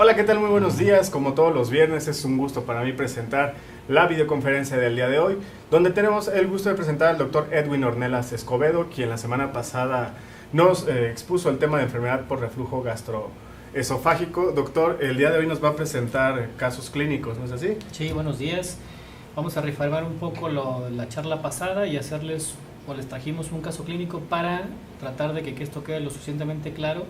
Hola, ¿qué tal? Muy buenos días. Como todos los viernes, es un gusto para mí presentar la videoconferencia del día de hoy, donde tenemos el gusto de presentar al doctor Edwin Ornelas Escobedo, quien la semana pasada nos expuso el tema de enfermedad por reflujo gastroesofágico. Doctor, el día de hoy nos va a presentar casos clínicos, ¿no es así? Sí, buenos días. Vamos a reformar un poco la charla pasada y les trajimos un caso clínico para tratar de que esto quede lo suficientemente claro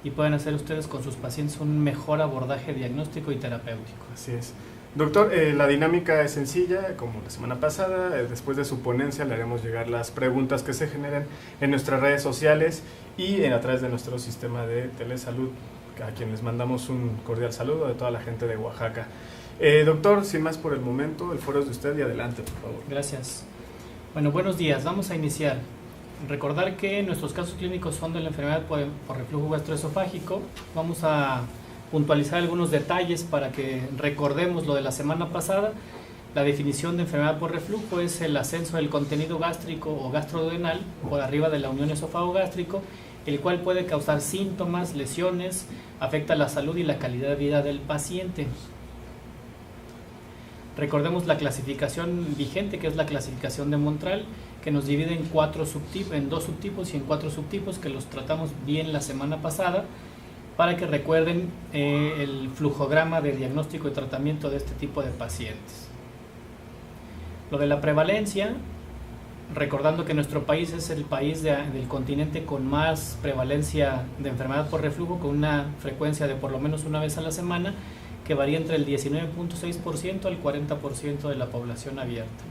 y puedan hacer ustedes con sus pacientes un mejor abordaje diagnóstico y terapéutico. Así es. Doctor, la dinámica es sencilla, como la semana pasada. Después de su ponencia le haremos llegar las preguntas que se generen en nuestras redes sociales y a través de nuestro sistema de telesalud, a quien les mandamos un cordial saludo de toda la gente de Oaxaca. Doctor, sin más por el momento, el foro es de usted y adelante, por favor. Gracias. Bueno, buenos días. Vamos a iniciar. Recordar que nuestros casos clínicos son de la enfermedad por reflujo gastroesofágico. Vamos a puntualizar algunos detalles para que recordemos lo de la semana pasada. La definición de enfermedad por reflujo es el ascenso del contenido gástrico o gastroduodenal por arriba de la unión esófago-gástrico, el cual puede causar síntomas, lesiones, afecta la salud y la calidad de vida del paciente. Recordemos la clasificación vigente, que es la clasificación de Montral, que nos divide en dos subtipos y en 4 subtipos, que los tratamos bien la semana pasada, para que recuerden el flujograma de diagnóstico y tratamiento de este tipo de pacientes. Lo de la prevalencia, recordando que nuestro país es el país del continente con más prevalencia de enfermedad por reflujo, con una frecuencia de por lo menos una vez a la semana, que varía entre el 19.6% al 40% de la población abierta.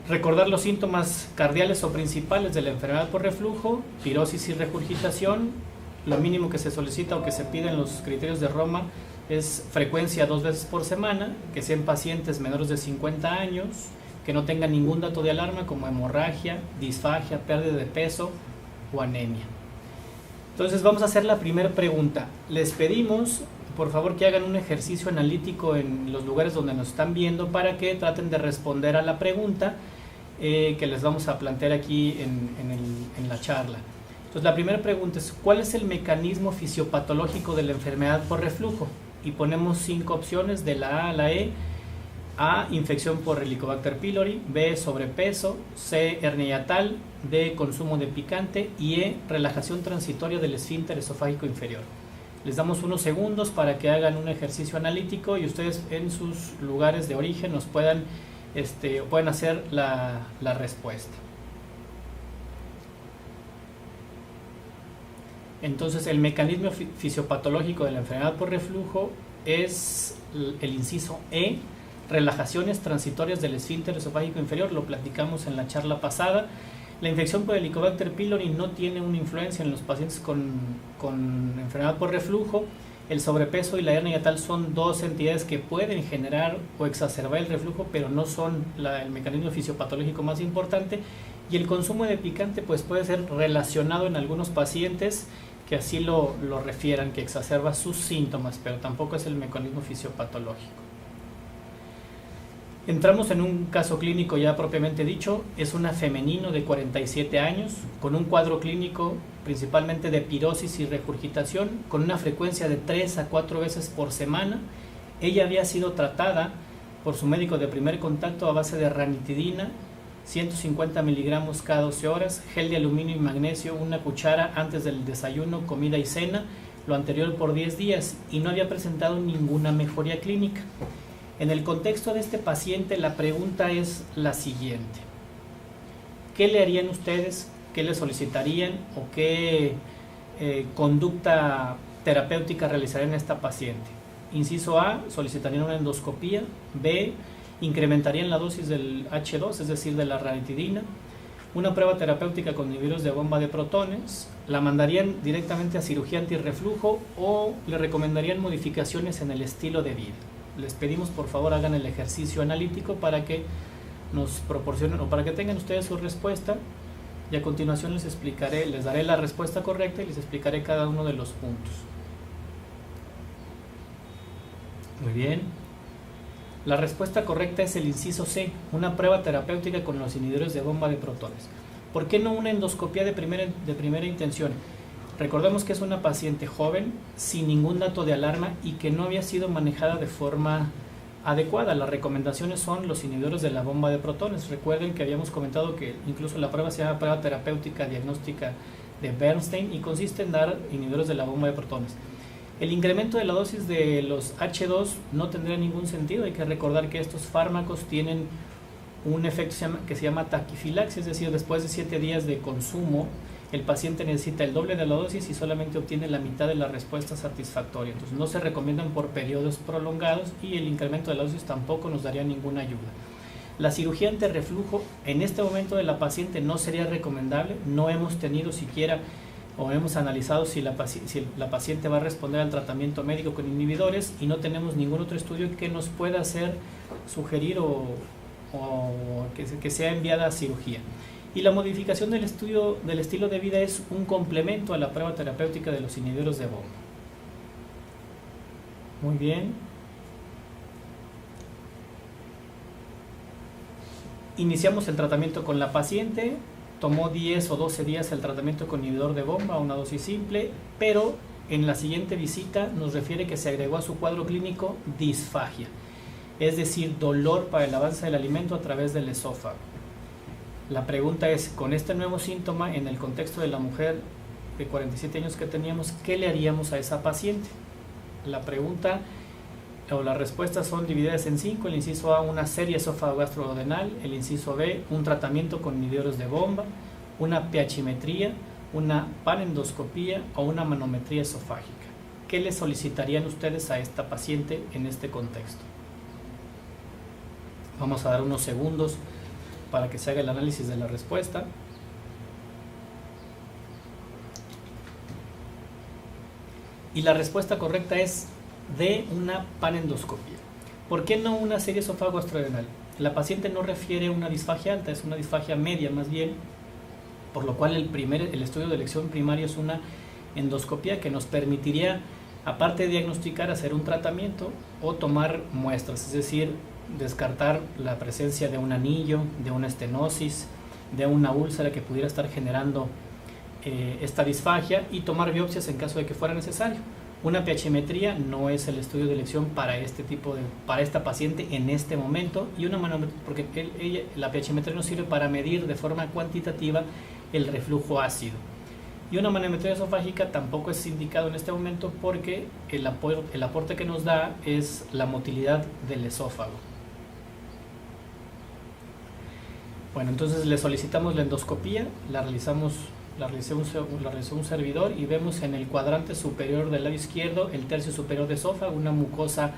Recordar los síntomas cardiales o principales de la enfermedad por reflujo: pirosis y regurgitación. Lo mínimo que se solicita o que se pide en los criterios de Roma es frecuencia 2 veces por semana, que sean pacientes menores de 50 años, que no tengan ningún dato de alarma como hemorragia, disfagia, pérdida de peso o anemia. Entonces vamos a hacer la primera pregunta. Les pedimos por favor que hagan un ejercicio analítico en los lugares donde nos están viendo para que traten de responder a la pregunta que les vamos a plantear aquí en la charla. Entonces la primera pregunta es: ¿cuál es el mecanismo fisiopatológico de la enfermedad por reflujo? Y ponemos 5 opciones de la A a la E. A, infección por Helicobacter pylori; B, sobrepeso; C, hernia hiatal; D, consumo de picante; y E, relajación transitoria del esfínter esofágico inferior. Les damos unos segundos para que hagan un ejercicio analítico y ustedes en sus lugares de origen nos puedan hacer la respuesta. Entonces, el mecanismo fisiopatológico de la enfermedad por reflujo es el inciso E, relajaciones transitorias del esfínter esofágico inferior. Lo platicamos en la charla pasada. La infección por Helicobacter pylori no tiene una influencia en los pacientes con enfermedad por reflujo. El sobrepeso y la hernia hiatal son 2 entidades que pueden generar o exacerbar el reflujo, pero no son el mecanismo fisiopatológico más importante. Y el consumo de picante pues puede ser relacionado en algunos pacientes que así lo refieran, que exacerba sus síntomas, pero tampoco es el mecanismo fisiopatológico. Entramos en un caso clínico ya propiamente dicho. Es una femenino de 47 años con un cuadro clínico principalmente de pirosis y regurgitación, con una frecuencia de 3 a 4 veces por semana. Ella había sido tratada por su médico de primer contacto a base de ranitidina, 150 miligramos cada 12 horas, gel de aluminio y magnesio, 1 cuchara antes del desayuno, comida y cena, lo anterior por 10 días, y no había presentado ninguna mejoría clínica. En el contexto de este paciente, la pregunta es la siguiente: ¿qué le harían ustedes? ¿Qué le solicitarían? ¿O qué conducta terapéutica realizarían a esta paciente? Inciso A, solicitarían una endoscopía. B, incrementarían la dosis del H2, es decir, de la ranitidina. Una prueba terapéutica con inhibidores de bomba de protones. La mandarían directamente a cirugía antirreflujo o le recomendarían modificaciones en el estilo de vida. Les pedimos por favor hagan el ejercicio analítico para que nos proporcionen o para que tengan ustedes su respuesta, y a continuación les daré la respuesta correcta y les explicaré cada uno de los puntos. Muy bien. La respuesta correcta es el inciso C, una prueba terapéutica con los inhibidores de bomba de protones. ¿Por qué no una endoscopía de primera intención? Recordemos que es una paciente joven, sin ningún dato de alarma y que no había sido manejada de forma adecuada. Las recomendaciones son los inhibidores de la bomba de protones. Recuerden que habíamos comentado que incluso la prueba se llama prueba terapéutica diagnóstica de Bernstein y consiste en dar inhibidores de la bomba de protones. El incremento de la dosis de los H2 no tendría ningún sentido. Hay que recordar que estos fármacos tienen un efecto que se llama taquifilaxia, es decir, después de 7 días de consumo, el paciente necesita el doble de la dosis y solamente obtiene la mitad de la respuesta satisfactoria. Entonces no se recomiendan por periodos prolongados y el incremento de la dosis tampoco nos daría ninguna ayuda. La cirugía ante reflujo en este momento de la paciente no sería recomendable. No hemos tenido siquiera o hemos analizado si la paciente va a responder al tratamiento médico con inhibidores y no tenemos ningún otro estudio que nos pueda hacer sugerir o que sea enviada a cirugía. Y la modificación del estilo de vida es un complemento a la prueba terapéutica de los inhibidores de bomba. Muy bien. Iniciamos el tratamiento con la paciente. Tomó 10 o 12 días el tratamiento con inhibidor de bomba, una dosis simple, pero en la siguiente visita nos refiere que se agregó a su cuadro clínico disfagia, es decir, dolor para el avance del alimento a través del esófago. La pregunta es, con este nuevo síntoma, en el contexto de la mujer de 47 años que teníamos, ¿qué le haríamos a esa paciente? La pregunta o las respuestas son divididas en 5. El inciso A, una serie esófago-gastroduodenal. El inciso B, un tratamiento con inhibidores de bomba, una pH-metría, una panendoscopía o una manometría esofágica. ¿Qué le solicitarían ustedes a esta paciente en este contexto? Vamos a dar unos segundos para que se haga el análisis de la respuesta. Y la respuesta correcta es de una panendoscopía. ¿Por qué no una serie esófago-gastroduodenal? La paciente no refiere a una disfagia alta, es una disfagia media más bien, por lo cual el estudio de elección primaria es una endoscopía que nos permitiría, aparte de diagnosticar, hacer un tratamiento o tomar muestras, es decir, descartar la presencia de un anillo, de una estenosis, de una úlcera que pudiera estar generando esta disfagia y tomar biopsias en caso de que fuera necesario. Una pH-metría no es el estudio de elección para para esta paciente en este momento, y una manometría, porque la pH-metría nos sirve para medir de forma cuantitativa el reflujo ácido. Y una manometría esofágica tampoco es indicado en este momento porque el aporte que nos da es la motilidad del esófago. Bueno, entonces le solicitamos la endoscopía, la realizó un servidor y vemos en el cuadrante superior del lado izquierdo el tercio superior de esófago, una mucosa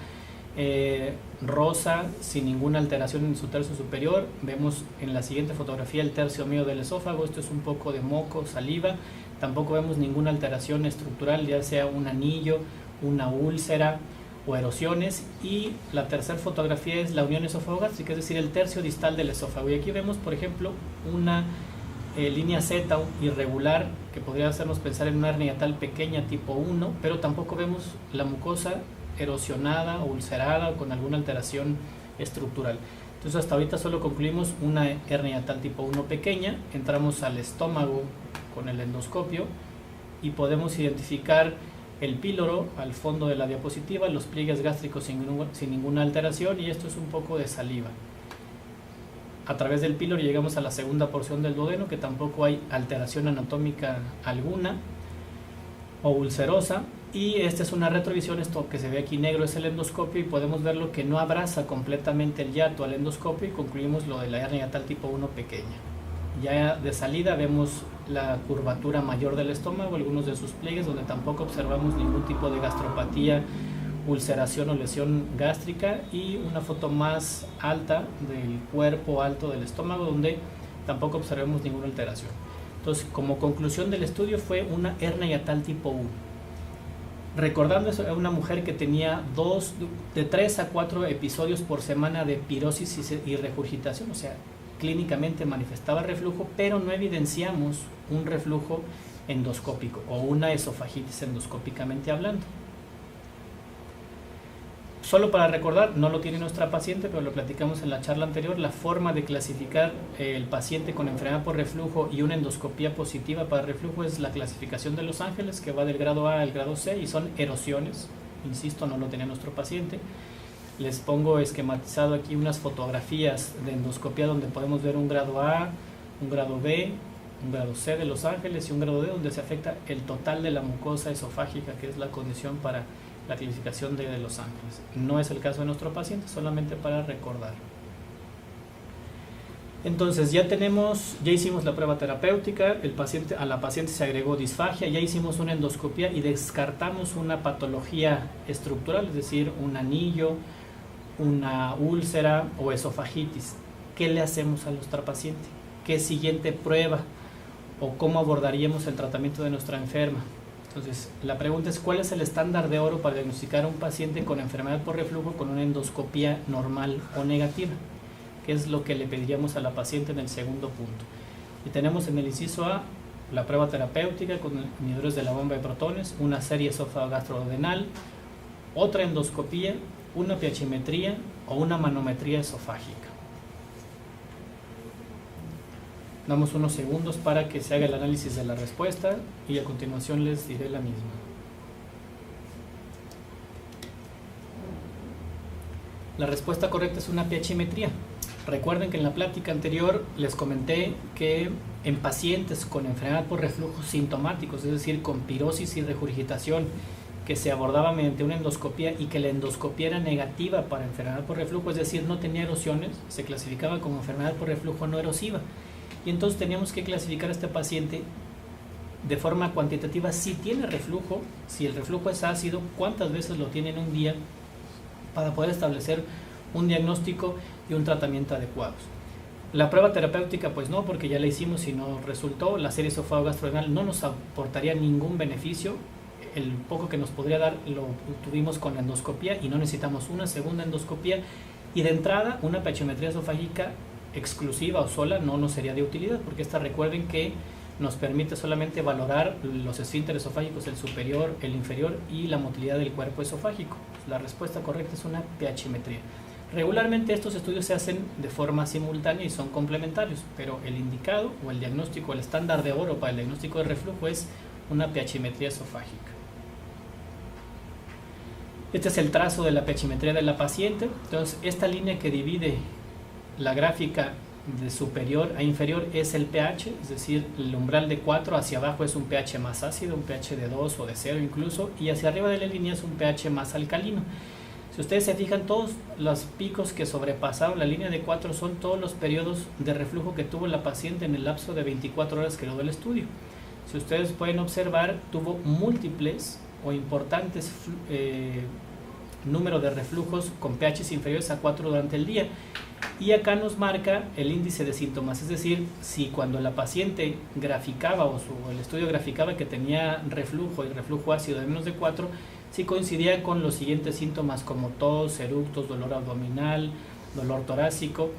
rosa sin ninguna alteración en su tercio superior. Vemos en la siguiente fotografía el tercio medio del esófago, esto es un poco de moco, saliva. Tampoco vemos ninguna alteración estructural, ya sea un anillo, una úlcera o erosiones. Y la tercera fotografía es la unión esófago-gástrica, es decir, el tercio distal del esófago. Y aquí vemos, por ejemplo, una línea Z irregular que podría hacernos pensar en una hernia hiatal pequeña tipo 1, pero tampoco vemos la mucosa erosionada o ulcerada o con alguna alteración estructural. Entonces hasta ahorita solo concluimos una hernia hiatal tipo 1 pequeña. Entramos al estómago con el endoscopio y podemos identificar el píloro al fondo de la diapositiva, los pliegues gástricos sin ninguna alteración, y esto es un poco de saliva. A través del píloro llegamos a la segunda porción del duodeno, que tampoco hay alteración anatómica alguna o ulcerosa. Y esta es una retrovisión, esto que se ve aquí negro es el endoscopio y podemos ver lo que no abraza completamente el hiato al endoscopio, y concluimos lo de la hernia hiatal tipo 1 pequeña. Ya de salida vemos la curvatura mayor del estómago, algunos de sus pliegues, donde tampoco observamos ningún tipo de gastropatía, ulceración o lesión gástrica, y una foto más alta del cuerpo alto del estómago, donde tampoco observamos ninguna alteración. Entonces, como conclusión del estudio, fue una hernia hiatal tipo 1. Recordando eso, a una mujer que tenía de 3 a 4 episodios por semana de pirosis y regurgitación, o sea, clínicamente manifestaba reflujo, pero no evidenciamos un reflujo endoscópico o una esofagitis endoscópicamente hablando. Solo para recordar, no lo tiene nuestra paciente, pero lo platicamos en la charla anterior, la forma de clasificar el paciente con enfermedad por reflujo y una endoscopía positiva para reflujo es la clasificación de Los Ángeles, que va del grado A al grado C y son erosiones. Insisto, no lo tenía nuestro paciente. Les pongo esquematizado aquí unas fotografías de endoscopía donde podemos ver un grado A, un grado B, un grado C de Los Ángeles y un grado D donde se afecta el total de la mucosa esofágica, que es la condición para la clasificación de Los Ángeles. No es el caso de nuestro paciente, solamente para recordar. Entonces ya hicimos la prueba terapéutica, a la paciente se agregó disfagia, ya hicimos una endoscopía y descartamos una patología estructural, es decir, un anillo, una úlcera o esofagitis. ¿Qué le hacemos a nuestra paciente? ¿Qué siguiente prueba o cómo abordaríamos el tratamiento de nuestra enferma? Entonces, la pregunta es, ¿cuál es el estándar de oro para diagnosticar a un paciente con enfermedad por reflujo con una endoscopía normal o negativa? ¿Qué es lo que le pediríamos a la paciente en el segundo punto? Y tenemos en el inciso A la prueba terapéutica con inhibidores de la bomba de protones, una serie esófago-gastrodenal, otra endoscopía, una pH-metría o una manometría esofágica. Damos unos segundos para que se haga el análisis de la respuesta y a continuación les diré la misma. La respuesta correcta es una pH-metría. Recuerden que en la plática anterior les comenté que en pacientes con enfermedad por reflujo sintomáticos, es decir, con pirosis y regurgitación, que se abordaba mediante una endoscopía y que la endoscopía era negativa para enfermedad por reflujo, es decir, no tenía erosiones, se clasificaba como enfermedad por reflujo no erosiva. Y entonces teníamos que clasificar a este paciente de forma cuantitativa si tiene reflujo, si el reflujo es ácido, cuántas veces lo tiene en un día, para poder establecer un diagnóstico y un tratamiento adecuados. La prueba terapéutica pues no, porque ya la hicimos y no resultó. La serie esofágo-gastrodenal no nos aportaría ningún beneficio. El poco que nos podría dar lo tuvimos con la endoscopía y no necesitamos una segunda endoscopía. Y de entrada una pH-metría esofágica exclusiva o sola no nos sería de utilidad, porque esta, recuerden que nos permite solamente valorar los esfínteres esofágicos, el superior, el inferior y la motilidad del cuerpo esofágico. La respuesta correcta es una pH-metría. Regularmente estos estudios se hacen de forma simultánea y son complementarios, pero el indicado o el diagnóstico, el estándar de oro para el diagnóstico de reflujo es una pH-metría esofágica. Este es el trazo de la pH-metría de la paciente. Entonces, esta línea que divide la gráfica de superior a inferior es el pH, es decir, el umbral de 4 hacia abajo es un pH más ácido, un pH de 2 o de 0 incluso, y hacia arriba de la línea es un pH más alcalino. Si ustedes se fijan, todos los picos que sobrepasaron la línea de 4 son todos los periodos de reflujo que tuvo la paciente en el lapso de 24 horas que duró el estudio. Si ustedes pueden observar, tuvo múltiples o importantes número de reflujos con pHs inferiores a 4 durante el día. Y acá nos marca el índice de síntomas, es decir, si cuando la paciente graficaba o el estudio graficaba que tenía reflujo y reflujo ácido de menos de 4, si coincidía con los siguientes síntomas como tos, eructos, dolor abdominal, dolor torácico,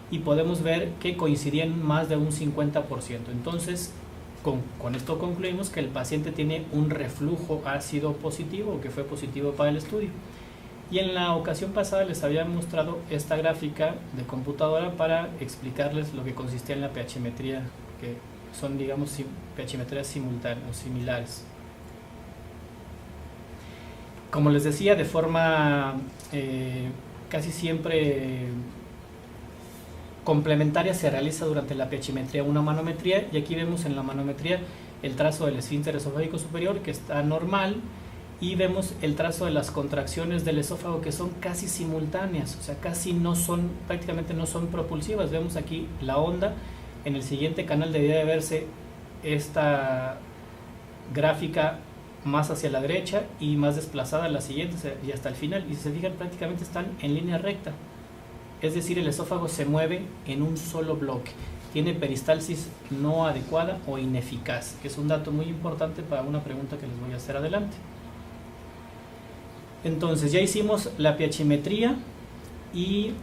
y podemos ver que coincidían más de un 50%. Entonces, con esto concluimos que el paciente tiene un reflujo ácido positivo o que fue positivo para el estudio. Y en la ocasión pasada les había mostrado esta gráfica de computadora para explicarles lo que consistía en la pH-metría, que son, digamos, pH-metrías simultáneas o similares. Como les decía, de forma casi siempre complementaria se realiza durante la pH-metría una manometría, y aquí vemos en la manometría el trazo del esfínter esofágico superior, que está normal, y vemos el trazo de las contracciones del esófago, que son casi simultáneas, o sea, prácticamente no son propulsivas. Vemos aquí la onda. En el siguiente canal debería de verse esta gráfica más hacia la derecha y más desplazada a la siguiente y hasta el final, y si se fijan prácticamente están en línea recta, es decir, el esófago se mueve en un solo bloque, tiene peristalsis no adecuada o ineficaz, que es un dato muy importante para una pregunta que les voy a hacer adelante. Entonces ya hicimos la pH-metría y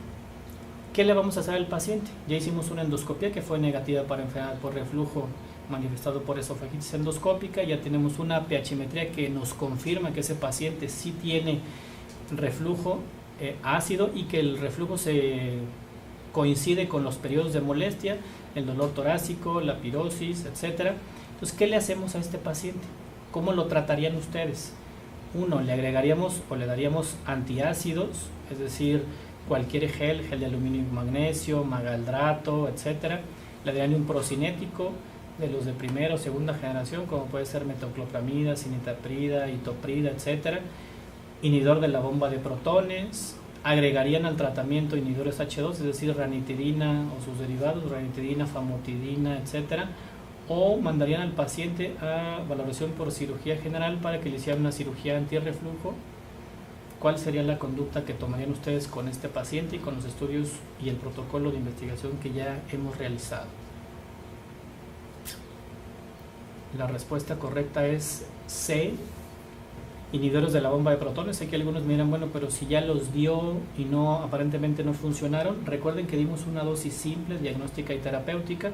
¿qué le vamos a hacer al paciente? Ya hicimos una endoscopía que fue negativa para enfermedad por reflujo manifestado por esofagitis endoscópica. Ya tenemos una pH-metría que nos confirma que ese paciente sí tiene reflujo ácido y que el reflujo se coincide con los periodos de molestia, el dolor torácico, la pirosis, etcétera. Entonces, ¿qué le hacemos a este paciente? ¿Cómo lo tratarían ustedes? Uno, le agregaríamos o le daríamos antiácidos, es decir, cualquier gel de aluminio y magnesio, magaldrato, etcétera. Le darían un procinético de los de primera o segunda generación, como puede ser metoclopramida, cinetaprida, itoprida, etcétera. Inhibidor de la bomba de protones. Agregarían al tratamiento inhibidores H2, es decir, ranitidina o sus derivados, ranitidina, famotidina, etcétera. O mandarían al paciente a valoración por cirugía general para que le hicieran una cirugía antirreflujo. ¿Cuál sería la conducta que tomarían ustedes con este paciente y con los estudios y el protocolo de investigación que ya hemos realizado? La respuesta correcta es C, inhibidores de la bomba de protones. Sé que algunos me dirán, bueno, pero si ya los dio y no, aparentemente no funcionaron. Recuerden que dimos una dosis simple, diagnóstica y terapéutica,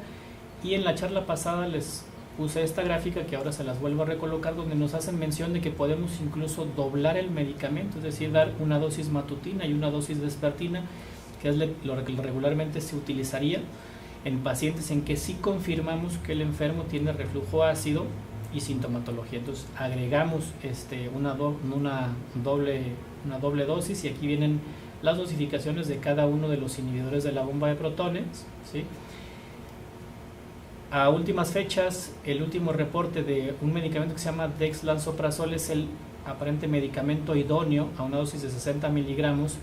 y en la charla pasada les puse esta gráfica que ahora se las vuelvo a recolocar, donde nos hacen mención de que podemos incluso doblar el medicamento, es decir, dar una dosis matutina y una dosis vespertina, que es lo que regularmente se utilizaría en pacientes en que sí confirmamos que el enfermo tiene reflujo ácido y sintomatología. Entonces agregamos una doble dosis, y aquí vienen las dosificaciones de cada uno de los inhibidores de la bomba de protones, ¿sí? A últimas fechas, el último reporte de un medicamento que se llama dexlansoprazol es el aparente medicamento idóneo a una dosis de 60 miligramos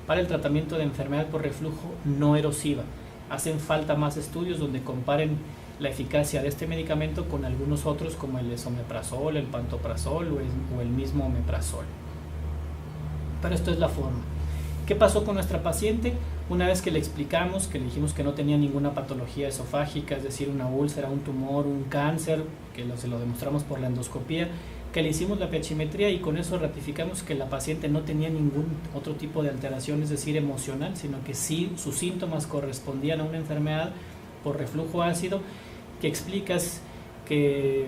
para el tratamiento de enfermedad por reflujo no erosiva. Hacen falta más estudios donde comparen la eficacia de este medicamento con algunos otros, como el esomeprazol, el pantoprazol o el mismo omeprazol. Pero esto es la forma. ¿Qué pasó con nuestra paciente? Una vez que le explicamos, que le dijimos que no tenía ninguna patología esofágica, es decir, una úlcera, un tumor, un cáncer, que se lo demostramos por la endoscopía, que le hicimos la pH-metría y con eso ratificamos que la paciente no tenía ningún otro tipo de alteración, es decir, emocional, sino que sí sus síntomas correspondían a una enfermedad por reflujo ácido, que explicas que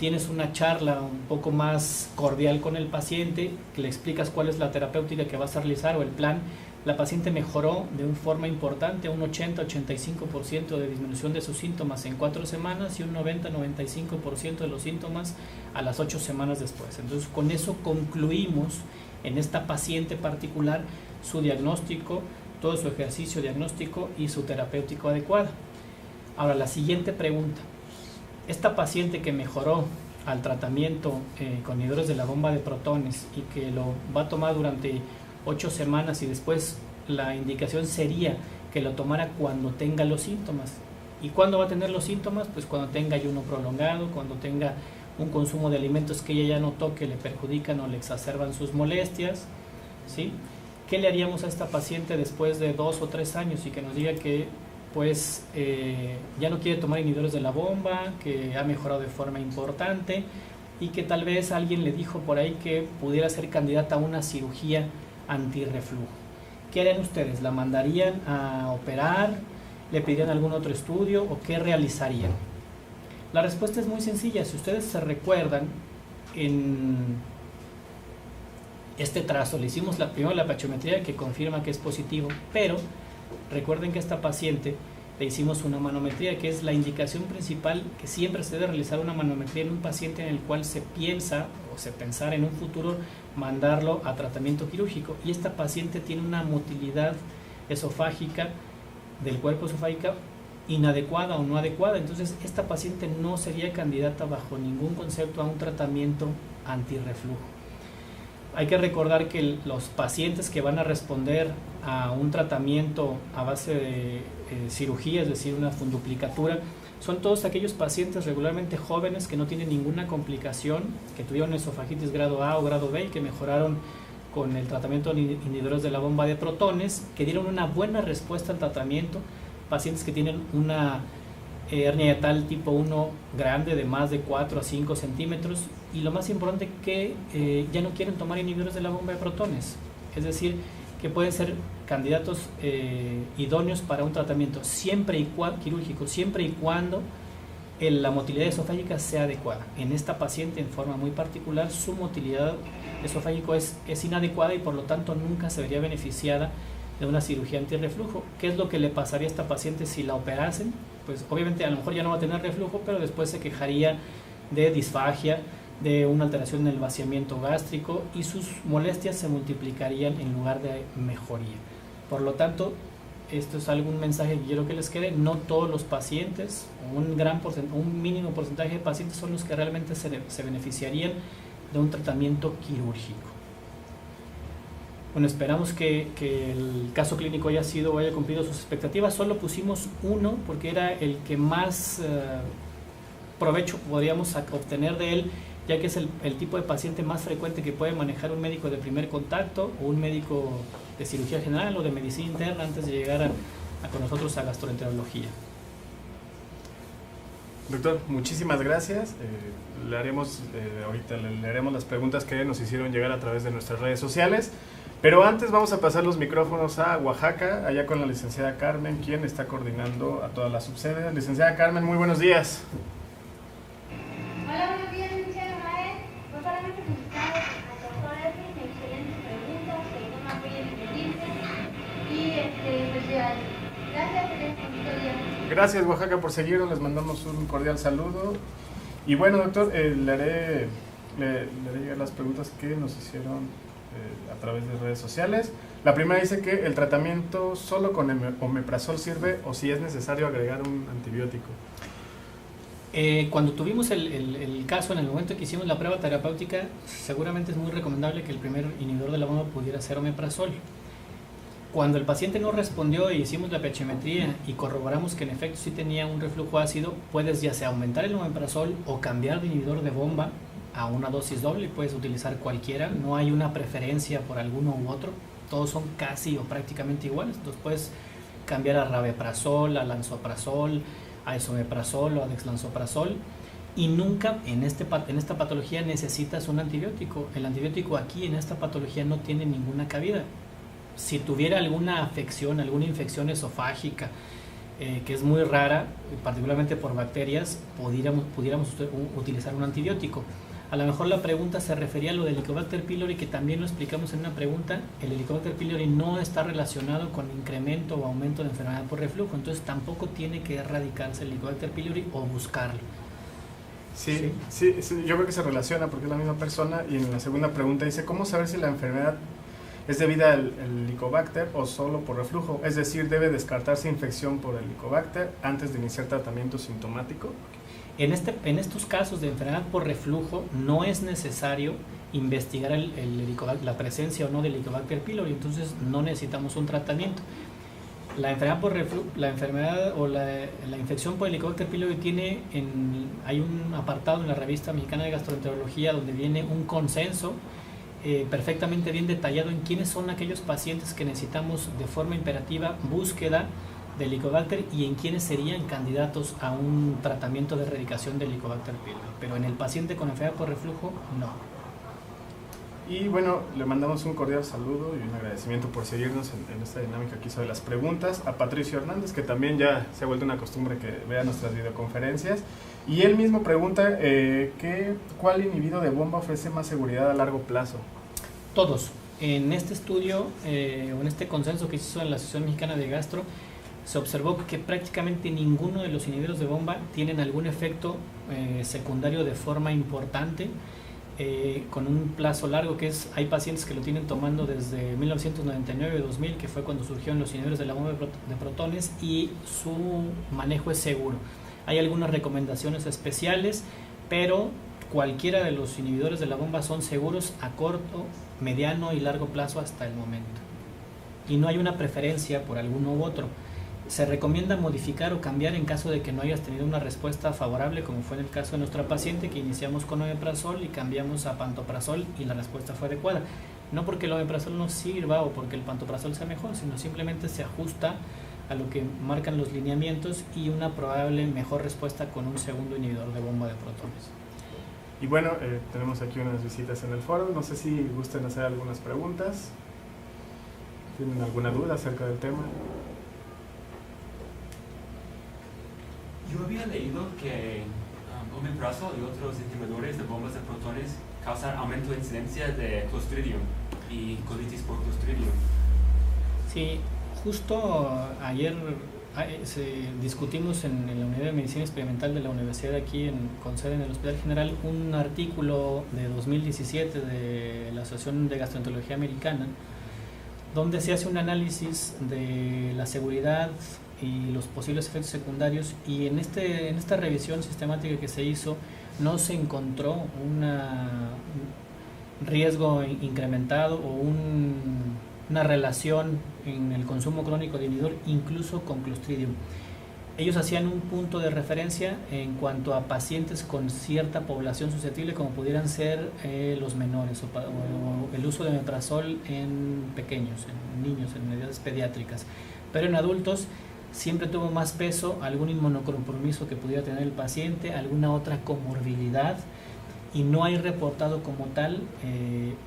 tienes una charla un poco más cordial con el paciente, que le explicas cuál es la terapéutica que vas a realizar o el plan. La paciente mejoró de una forma importante, un 80-85% de disminución de sus síntomas en 4 semanas y un 90-95% de los síntomas a las 8 semanas después. Entonces, con eso concluimos en esta paciente particular su diagnóstico, todo su ejercicio diagnóstico y su terapéutico adecuado. Ahora, la siguiente pregunta. Esta paciente que mejoró al tratamiento con inhibidores de la bomba de protones y que lo va a tomar durante 8 semanas y después la indicación sería que lo tomara cuando tenga los síntomas. ¿Y cuándo va a tener los síntomas? Pues cuando tenga ayuno prolongado, cuando tenga un consumo de alimentos que ella ya notó que le perjudican o le exacerban sus molestias, ¿sí? ¿Qué le haríamos a esta paciente después de 2 o 3 años y que nos diga que pues ya no quiere tomar inhibidores de la bomba, que ha mejorado de forma importante y que tal vez alguien le dijo por ahí que pudiera ser candidata a una cirugía antirreflujo? ¿Qué harían ustedes? ¿La mandarían a operar? ¿Le pedirían algún otro estudio? ¿O qué realizarían? La respuesta es muy sencilla. Si ustedes se recuerdan, en este trazo le hicimos primero la pH-metría que confirma que es positivo, pero recuerden que a esta paciente le hicimos una manometría, que es la indicación principal, que siempre se debe realizar una manometría en un paciente en el cual se piensa o se pensara en un futuro mandarlo a tratamiento quirúrgico, y esta paciente tiene una motilidad esofágica del cuerpo esofágica inadecuada o no adecuada. Entonces esta paciente no sería candidata bajo ningún concepto a un tratamiento antirreflujo. Hay que recordar que los pacientes que van a responder a un tratamiento a base de cirugía, es decir, una funduplicatura, son todos aquellos pacientes regularmente jóvenes que no tienen ninguna complicación, que tuvieron esofagitis grado A o grado B y que mejoraron con el tratamiento de inhibidores de la bomba de protones, que dieron una buena respuesta al tratamiento, pacientes que tienen una hernia yatal tipo 1 grande de más de 4 a 5 centímetros, y lo más importante, que ya no quieren tomar inhibidores de la bomba de protones, es decir, que pueden ser candidatos idóneos para un tratamiento siempre y cuando, quirúrgico, siempre y cuando la motilidad esofágica sea adecuada. En esta paciente, en forma muy particular, su motilidad esofágica es inadecuada y por lo tanto nunca se vería beneficiada de una cirugía antirreflujo. ¿Qué es lo que le pasaría a esta paciente si la operasen? Pues obviamente a lo mejor ya no va a tener reflujo, pero después se quejaría de disfagia, de una alteración en el vaciamiento gástrico y sus molestias se multiplicarían en lugar de mejoría. Por lo tanto, esto es algún mensaje que quiero que les quede: no todos los pacientes, un mínimo porcentaje de pacientes son los que realmente se beneficiarían de un tratamiento quirúrgico. Bueno, esperamos que el caso clínico haya cumplido sus expectativas. Solo pusimos uno porque era el que más provecho podríamos obtener de él, ya que es el tipo de paciente más frecuente que puede manejar un médico de primer contacto o un médico de cirugía general o de medicina interna antes de llegar con nosotros a gastroenterología. Doctor, muchísimas gracias. Ahorita le leeremos las preguntas que nos hicieron llegar a través de nuestras redes sociales. Pero antes vamos a pasar los micrófonos a Oaxaca, allá con la licenciada Carmen, quien está coordinando a todas las subsedes. Licenciada Carmen, muy buenos días. Hola, buenos días, licenciado Mael. Pues solamente felicitar al doctor Edwin, excelentes preguntas, el tema muy entendible. Y pues ya, gracias, que tengan un bonito día. Gracias, Oaxaca, por seguirnos. Les mandamos un cordial saludo. Y bueno, doctor, le haré llegar las preguntas que nos hicieron a través de redes sociales. La primera dice que el tratamiento solo con omeprazol sirve o si es necesario agregar un antibiótico. Cuando tuvimos el caso, en el momento que hicimos la prueba terapéutica, seguramente es muy recomendable que el primer inhibidor de la bomba pudiera ser omeprazol. Cuando el paciente no respondió y hicimos la pH-metría y corroboramos que en efecto sí tenía un reflujo ácido, puedes ya sea aumentar el omeprazol o cambiar de inhibidor de bomba a una dosis doble. Puedes utilizar cualquiera, no hay una preferencia por alguno u otro, todos son casi o prácticamente iguales. Entonces puedes cambiar a rabeprazol, a lansoprazol, a esomeprazol o a dexlansoprazol, y nunca en esta patología necesitas un antibiótico. El antibiótico aquí en esta patología no tiene ninguna cabida. Si tuviera alguna afección, alguna infección esofágica, que es muy rara, particularmente por bacterias, pudiéramos utilizar un antibiótico. A lo mejor la pregunta se refería a lo del Helicobacter pylori, que también lo explicamos en una pregunta. El Helicobacter pylori no está relacionado con incremento o aumento de enfermedad por reflujo, entonces tampoco tiene que erradicarse el Helicobacter pylori o buscarlo. Sí, yo creo que se relaciona porque es la misma persona. Y en la segunda pregunta dice: ¿cómo saber si la enfermedad es debida al Helicobacter o solo por reflujo? Es decir, ¿debe descartarse infección por el Helicobacter antes de iniciar tratamiento sintomático? En estos casos de enfermedad por reflujo no es necesario investigar la presencia o no del Helicobacter pylori, entonces no necesitamos un tratamiento. La enfermedad o la infección por Helicobacter pylori hay un apartado en la revista mexicana de gastroenterología donde viene un consenso perfectamente bien detallado en quiénes son aquellos pacientes que necesitamos de forma imperativa búsqueda del Helicobacter y en quiénes serían candidatos a un tratamiento de erradicación del Helicobacter pylori. Pero en el paciente con enfermedad por reflujo, no. Y bueno, le mandamos un cordial saludo y un agradecimiento por seguirnos en esta dinámica que hizo de las preguntas. A Patricio Hernández, que también ya se ha vuelto una costumbre que vea nuestras videoconferencias. Y él mismo pregunta ¿cuál inhibido de bomba ofrece más seguridad a largo plazo? Todos. En este estudio, o en este consenso que se hizo en la Asociación Mexicana de Gastro, se observó que prácticamente ninguno de los inhibidores de bomba tienen algún efecto secundario de forma importante con un plazo largo, hay pacientes que lo tienen tomando desde 1999-2000, que fue cuando surgieron los inhibidores de la bomba de protones, y su manejo es seguro. Hay algunas recomendaciones especiales, pero cualquiera de los inhibidores de la bomba son seguros a corto, mediano y largo plazo hasta el momento. Y no hay una preferencia por alguno u otro. Se recomienda modificar o cambiar en caso de que no hayas tenido una respuesta favorable, como fue en el caso de nuestra paciente, que iniciamos con omeprazol y cambiamos a pantoprazol y la respuesta fue adecuada. No porque el omeprazol no sirva o porque el pantoprazol sea mejor, sino simplemente se ajusta a lo que marcan los lineamientos y una probable mejor respuesta con un segundo inhibidor de bomba de protones. Y bueno, tenemos aquí unas visitas en el foro. No sé si gusten hacer algunas preguntas. ¿Tienen alguna duda acerca del tema? Yo había leído que omeprazol y otros inhibidores de bombas de protones causan aumento de incidencia de Clostridium y colitis por Clostridium. Sí, justo ayer discutimos en la Unidad de Medicina Experimental de la Universidad aquí con sede en el Hospital General un artículo de 2017 de la Asociación de Gastroenterología Americana, donde se hace un análisis de la seguridad y los posibles efectos secundarios, y en esta revisión sistemática que se hizo no se encontró un riesgo incrementado o una relación en el consumo crónico de inhibidor, incluso con Clostridium. Ellos hacían un punto de referencia en cuanto a pacientes con cierta población susceptible, como pudieran ser los menores o el uso de omeprazol en pequeños, en niños, en edades pediátricas. Pero en adultos siempre tuvo más peso algún inmunocompromiso que pudiera tener el paciente, alguna otra comorbilidad, y no hay reportado como tal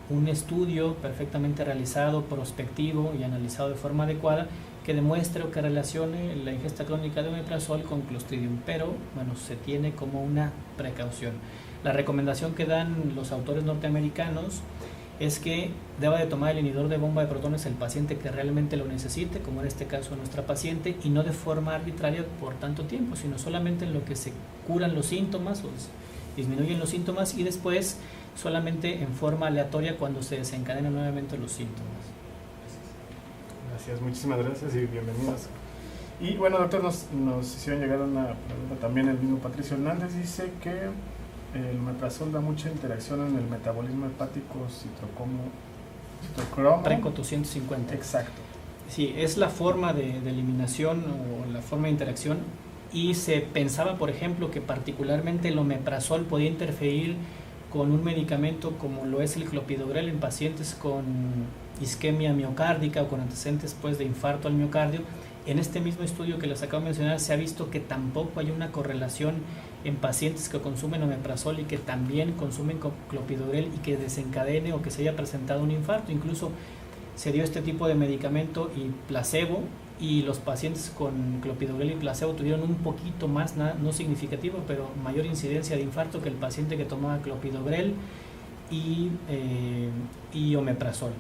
un estudio perfectamente realizado, prospectivo y analizado de forma adecuada que demuestre o que relacione la ingesta crónica de omeprazol con Clostridium, pero bueno, se tiene como una precaución. La recomendación que dan los autores norteamericanos es que deba de tomar el inhibidor de bomba de protones el paciente que realmente lo necesite, como en este caso nuestra paciente, y no de forma arbitraria por tanto tiempo, sino solamente en lo que se curan los síntomas o disminuyen los síntomas, y después solamente en forma aleatoria cuando se desencadenan nuevamente los síntomas. Gracias, muchísimas gracias y bienvenidos. Y bueno, doctor, nos hicieron llegar una pregunta también el mismo Patricio Hernández. Dice que el omeprazol da mucha interacción en el metabolismo hepático citocromo. Trenco 250. Exacto. Sí, es la forma de eliminación o la forma de interacción, y se pensaba, por ejemplo, que particularmente el omeprazol podía interferir con un medicamento como lo es el clopidogrel en pacientes con isquemia miocárdica o con antecedentes de infarto al miocardio. En este mismo estudio que les acabo de mencionar se ha visto que tampoco hay una correlación en pacientes que consumen omeprazol y que también consumen clopidogrel y que desencadene o que se haya presentado un infarto. Incluso se dio este tipo de medicamento y placebo, y los pacientes con clopidogrel y placebo tuvieron un poquito más, no significativo, pero mayor incidencia de infarto que el paciente que tomaba clopidogrel y omeprazol.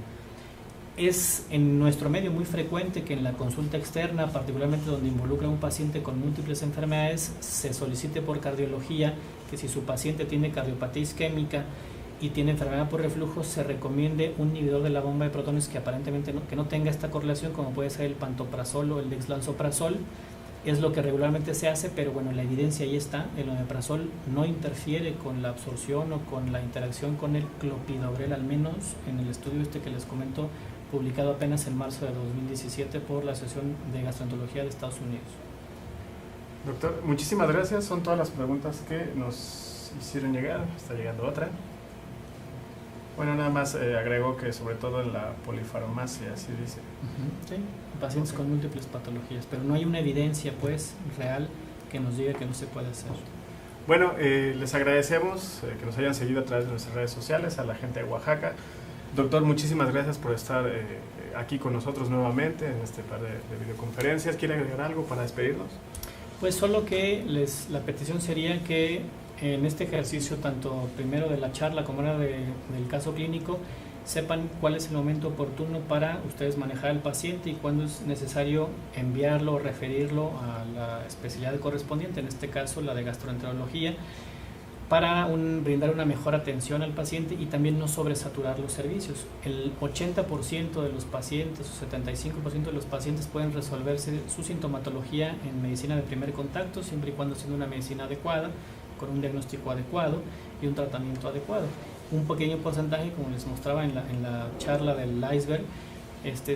Es en nuestro medio muy frecuente que en la consulta externa, particularmente donde involucra a un paciente con múltiples enfermedades, se solicite por cardiología que si su paciente tiene cardiopatía isquémica y tiene enfermedad por reflujo, se recomiende un inhibidor de la bomba de protones que aparentemente no tenga esta correlación, como puede ser el pantoprazol o el dexlansoprazol. Es lo que regularmente se hace, pero bueno, la evidencia ahí está. El omeprazol no interfiere con la absorción o con la interacción con el clopidogrel, al menos en el estudio que les comento, publicado apenas en marzo de 2017 por la Asociación de Gastroenterología de Estados Unidos. Doctor, muchísimas gracias. Son todas las preguntas que nos hicieron llegar. Está llegando otra. Bueno, nada más agrego que sobre todo en la polifarmacia, así dice. Sí, pacientes con múltiples patologías, pero no hay una evidencia real que nos diga que no se puede hacer. Bueno, les agradecemos que nos hayan seguido a través de nuestras redes sociales, a la gente de Oaxaca. Doctor, muchísimas gracias por estar aquí con nosotros nuevamente en este par de videoconferencias. ¿Quiere agregar algo para despedirnos? Pues solo que la petición sería que en este ejercicio, tanto primero de la charla como ahora del caso clínico, sepan cuál es el momento oportuno para ustedes manejar al paciente y cuándo es necesario enviarlo o referirlo a la especialidad correspondiente, en este caso la de gastroenterología, para brindar una mejor atención al paciente y también no sobresaturar los servicios. El 80% de los pacientes o 75% de los pacientes pueden resolverse su sintomatología en medicina de primer contacto, siempre y cuando siendo una medicina adecuada, con un diagnóstico adecuado y un tratamiento adecuado. Un pequeño porcentaje, como les mostraba en la charla del iceberg,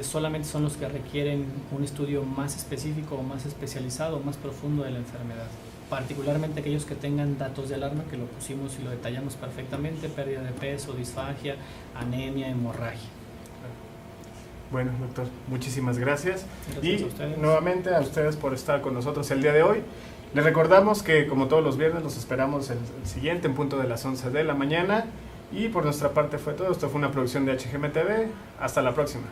solamente son los que requieren un estudio más específico o más especializado o más profundo de la enfermedad. Particularmente aquellos que tengan datos de alarma, que lo pusimos y lo detallamos perfectamente: pérdida de peso, disfagia, anemia, hemorragia. Bueno, doctor, muchísimas gracias. Gracias y a ustedes. Nuevamente a ustedes por estar con nosotros el día de hoy. Les recordamos que como todos los viernes los esperamos el siguiente en punto de las 11 de la mañana. Y por nuestra parte fue todo. Esto fue una producción de HGM TV. Hasta la próxima.